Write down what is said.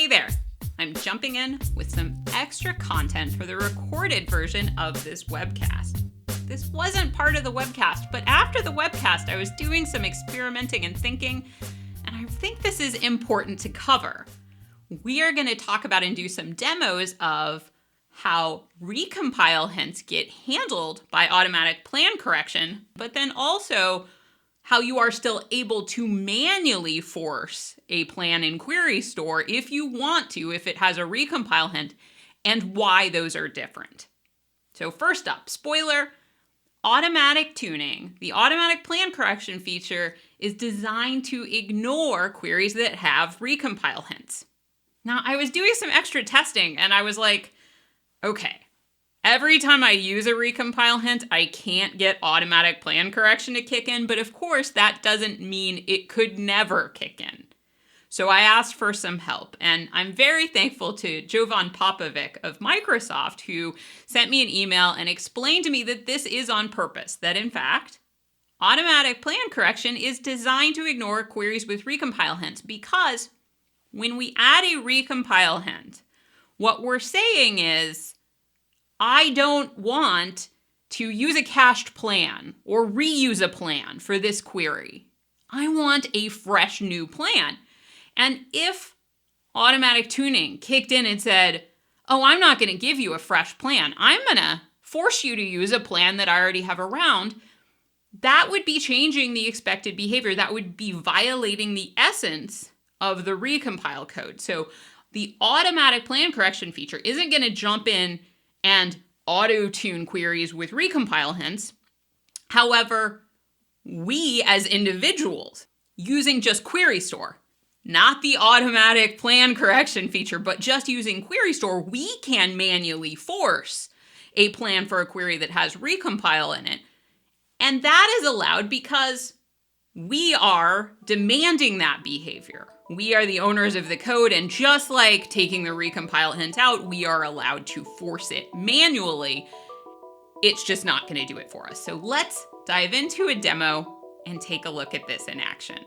Hey there! I'm jumping in with some extra content for the recorded version of this webcast. This wasn't part of the webcast, but after the webcast, I was doing some experimenting and thinking, and I think this is important to cover. We are going to talk about and do some demos of how recompile hints get handled by automatic plan correction, but then also how you are still able to manually force a plan in query store if you want to, if it has a recompile hint, and why those are different. So first up, spoiler, automatic tuning. The automatic plan correction feature is designed to ignore queries that have recompile hints. Now, I was doing some extra testing and I was like, okay, every time I use a recompile hint, I can't get automatic plan correction to kick in, but of course that doesn't mean it could never kick in. So I asked for some help, and I'm very thankful to Jovan Popovic of Microsoft, who sent me an email and explained to me that this is on purpose, that in fact, automatic plan correction is designed to ignore queries with recompile hints, because when we add a recompile hint, what we're saying is, I don't want to use a cached plan or reuse a plan for this query. I want a fresh new plan. And if automatic tuning kicked in and said, oh, I'm not going to give you a fresh plan, I'm going to force you to use a plan that I already have around, that would be changing the expected behavior. That would be violating the essence of the recompile code. So the automatic plan correction feature isn't going to jump in and auto-tune queries with recompile hints. However, we as individuals, using just query store, not the automatic plan correction feature, but just using query store, we can manually force a plan for a query that has recompile in it. And that is allowed because we are demanding that behavior. We are the owners of the code, and just like taking the recompile hint out, we are allowed to force it manually. It's just not going to do it for us. So let's dive into a demo and take a look at this in action.